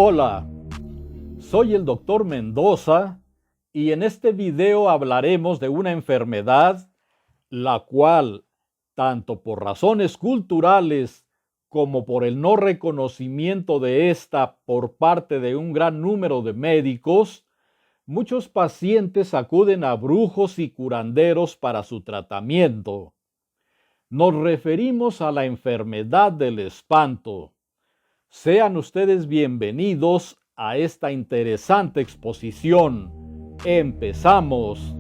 Hola, soy el Dr. Mendoza y en este video hablaremos de una enfermedad la cual, tanto por razones culturales como por el no reconocimiento de esta por parte de un gran número de médicos, muchos pacientes acuden a brujos y curanderos para su tratamiento. Nos referimos a la enfermedad del espanto. Sean ustedes bienvenidos a esta interesante exposición. ¡Empezamos!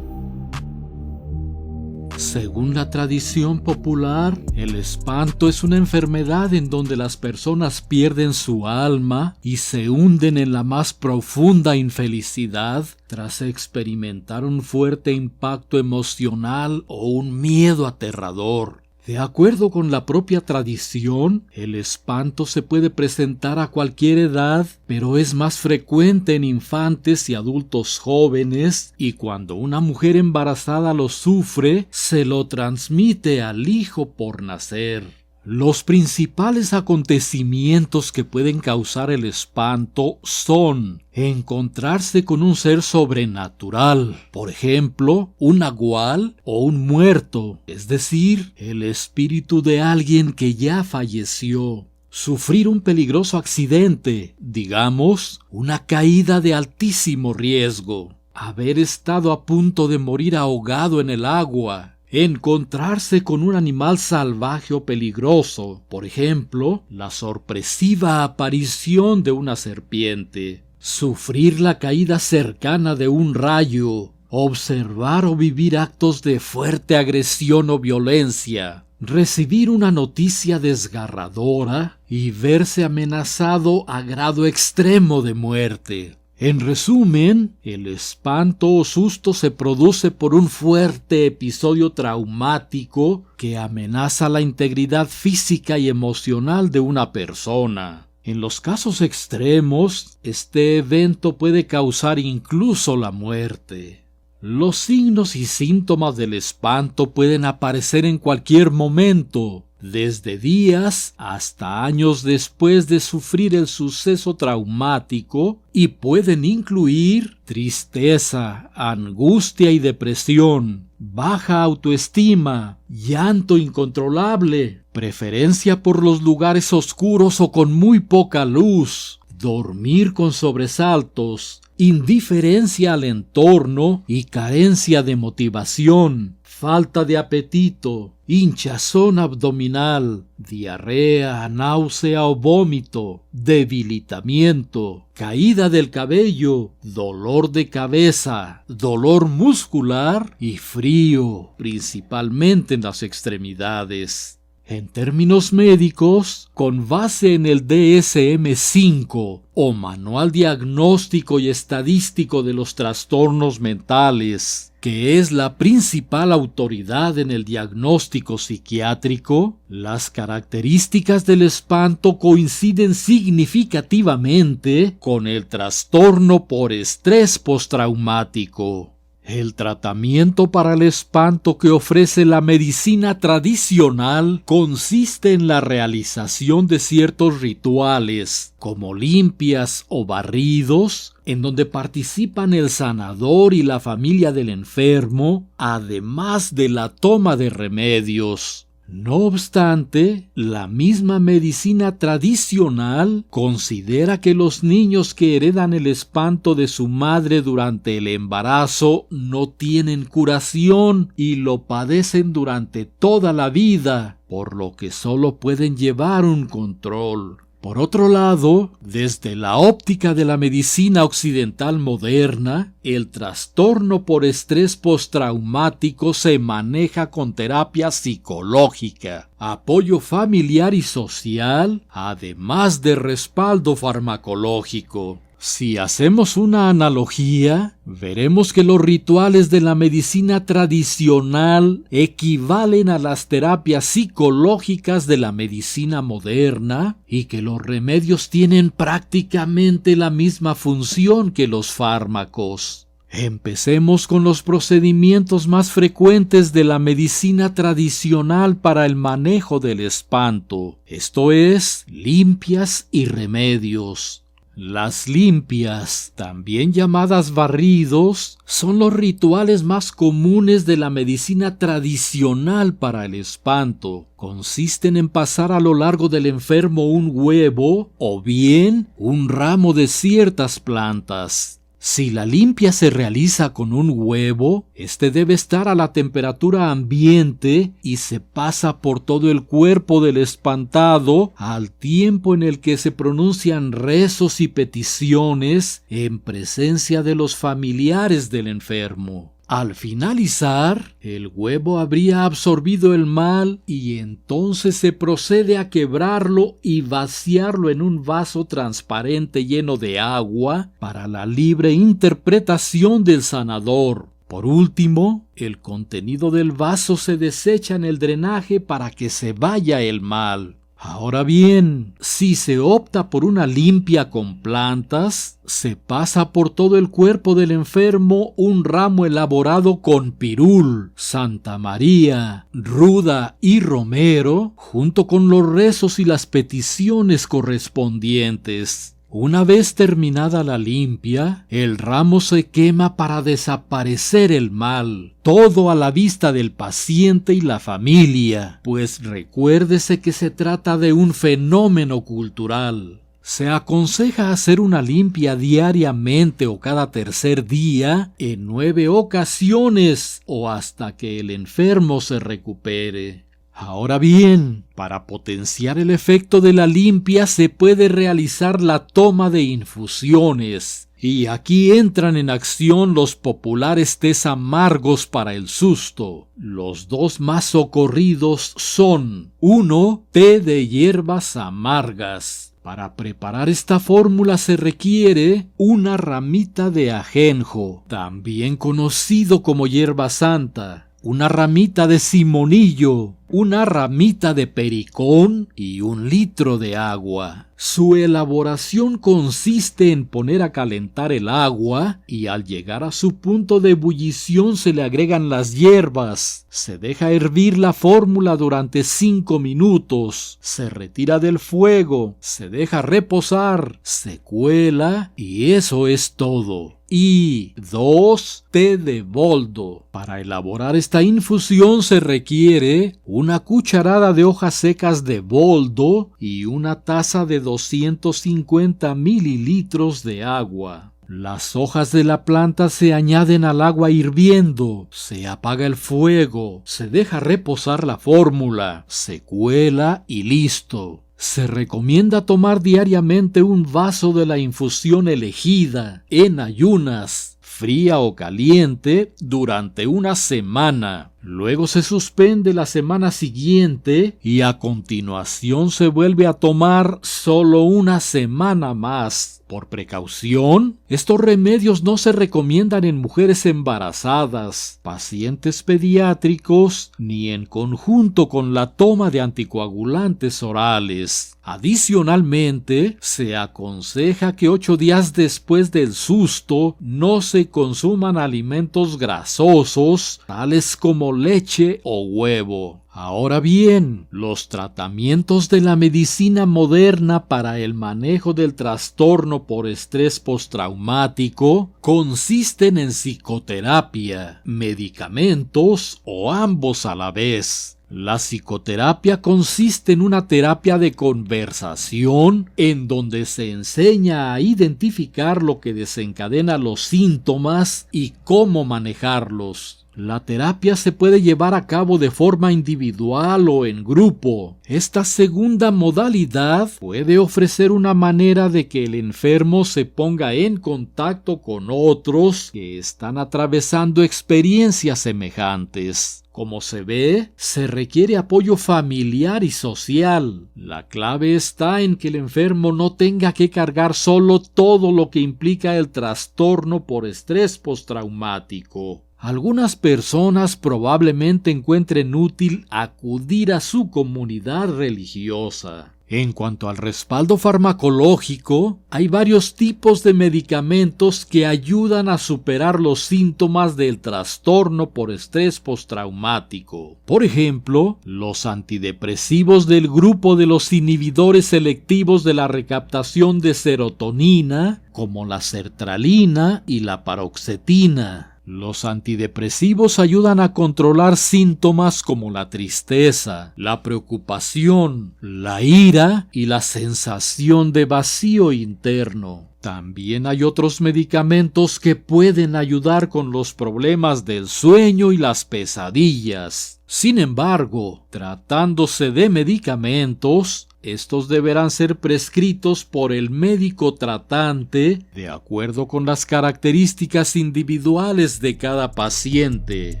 Según la tradición popular, el espanto es una enfermedad en donde las personas pierden su alma y se hunden en la más profunda infelicidad tras experimentar un fuerte impacto emocional o un miedo aterrador. De acuerdo con la propia tradición, el espanto se puede presentar a cualquier edad, pero es más frecuente en infantes y adultos jóvenes, y cuando una mujer embarazada lo sufre, se lo transmite al hijo por nacer. Los principales acontecimientos que pueden causar el espanto son encontrarse con un ser sobrenatural, por ejemplo, un nahual o un muerto, es decir, el espíritu de alguien que ya falleció. Sufrir un peligroso accidente, digamos, una caída de altísimo riesgo. Haber estado a punto de morir ahogado en el agua. Encontrarse con un animal salvaje o peligroso, por ejemplo, la sorpresiva aparición de una serpiente, sufrir la caída cercana de un rayo, observar o vivir actos de fuerte agresión o violencia, recibir una noticia desgarradora y verse amenazado a grado extremo de muerte. En resumen, el espanto o susto se produce por un fuerte episodio traumático que amenaza la integridad física y emocional de una persona. En los casos extremos, este evento puede causar incluso la muerte. Los signos y síntomas del espanto pueden aparecer en cualquier momento, desde días hasta años después de sufrir el suceso traumático, y pueden incluir tristeza, angustia y depresión, baja autoestima, llanto incontrolable, preferencia por los lugares oscuros o con muy poca luz, dormir con sobresaltos, indiferencia al entorno y carencia de motivación, falta de apetito, hinchazón abdominal, diarrea, náusea o vómito, debilitamiento, caída del cabello, dolor de cabeza, dolor muscular y frío, principalmente en las extremidades. En términos médicos, con base en el DSM-5 o Manual Diagnóstico y Estadístico de los Trastornos Mentales, que es la principal autoridad en el diagnóstico psiquiátrico, las características del espanto coinciden significativamente con el trastorno por estrés postraumático. El tratamiento para el espanto que ofrece la medicina tradicional consiste en la realización de ciertos rituales, como limpias o barridos, en donde participan el sanador y la familia del enfermo, además de la toma de remedios. No obstante, la misma medicina tradicional considera que los niños que heredan el espanto de su madre durante el embarazo no tienen curación y lo padecen durante toda la vida, por lo que solo pueden llevar un control. Por otro lado, desde la óptica de la medicina occidental moderna, el trastorno por estrés postraumático se maneja con terapia psicológica, apoyo familiar y social, además de respaldo farmacológico. Si hacemos una analogía, veremos que los rituales de la medicina tradicional equivalen a las terapias psicológicas de la medicina moderna y que los remedios tienen prácticamente la misma función que los fármacos. Empecemos con los procedimientos más frecuentes de la medicina tradicional para el manejo del espanto, esto es, limpias y remedios. Las limpias, también llamadas barridos, son los rituales más comunes de la medicina tradicional para el espanto. Consisten en pasar a lo largo del enfermo un huevo o bien un ramo de ciertas plantas. Si la limpia se realiza con un huevo, este debe estar a la temperatura ambiente y se pasa por todo el cuerpo del espantado al tiempo en el que se pronuncian rezos y peticiones en presencia de los familiares del enfermo. Al finalizar, el huevo habría absorbido el mal y entonces se procede a quebrarlo y vaciarlo en un vaso transparente lleno de agua para la libre interpretación del sanador. Por último, el contenido del vaso se desecha en el drenaje para que se vaya el mal. Ahora bien, si se opta por una limpia con plantas, se pasa por todo el cuerpo del enfermo un ramo elaborado con pirul, Santa María, ruda y romero, junto con los rezos y las peticiones correspondientes. Una vez terminada la limpia, el ramo se quema para desaparecer el mal, todo a la vista del paciente y la familia, pues recuérdese que se trata de un fenómeno cultural. Se aconseja hacer una limpia diariamente o cada tercer día en 9 ocasiones o hasta que el enfermo se recupere. Ahora bien, para potenciar el efecto de la limpia se puede realizar la toma de infusiones, y aquí entran en acción los populares tés amargos para el susto. Los dos más socorridos son: 1. Té de hierbas amargas. Para preparar esta fórmula se requiere una ramita de ajenjo, también conocido como hierba santa, una ramita de cimonillo, una ramita de pericón y 1 litro de agua. Su elaboración consiste en poner a calentar el agua y al llegar a su punto de ebullición se le agregan las hierbas. Se deja hervir la fórmula durante 5 minutos, se retira del fuego, se deja reposar, se cuela y eso es todo. Y 2. Té de boldo. Para elaborar esta infusión se requiere una cucharada de hojas secas de boldo y una taza de 250 mililitros de agua. Las hojas de la planta se añaden al agua hirviendo, se apaga el fuego, se deja reposar la fórmula, se cuela y listo. Se recomienda tomar diariamente un vaso de la infusión elegida, en ayunas, fría o caliente, durante una semana. Luego se suspende la semana siguiente y a continuación se vuelve a tomar solo una semana más. Por precaución, estos remedios no se recomiendan en mujeres embarazadas, pacientes pediátricos, ni en conjunto con la toma de anticoagulantes orales. Adicionalmente, se aconseja que 8 días después del susto no se consuman alimentos grasosos, tales como leche o huevo. Ahora bien, los tratamientos de la medicina moderna para el manejo del trastorno por estrés postraumático consisten en psicoterapia, medicamentos o ambos a la vez. La psicoterapia consiste en una terapia de conversación en donde se enseña a identificar lo que desencadena los síntomas y cómo manejarlos. La terapia se puede llevar a cabo de forma individual o en grupo. Esta segunda modalidad puede ofrecer una manera de que el enfermo se ponga en contacto con otros que están atravesando experiencias semejantes. Como se ve, se requiere apoyo familiar y social. La clave está en que el enfermo no tenga que cargar solo todo lo que implica el trastorno por estrés postraumático. Algunas personas probablemente encuentren útil acudir a su comunidad religiosa. En cuanto al respaldo farmacológico, hay varios tipos de medicamentos que ayudan a superar los síntomas del trastorno por estrés postraumático. Por ejemplo, los antidepresivos del grupo de los inhibidores selectivos de la recaptación de serotonina, como la sertralina y la paroxetina. Los antidepresivos ayudan a controlar síntomas como la tristeza, la preocupación, la ira y la sensación de vacío interno. También hay otros medicamentos que pueden ayudar con los problemas del sueño y las pesadillas. Sin embargo, tratándose de medicamentos, estos deberán ser prescritos por el médico tratante de acuerdo con las características individuales de cada paciente.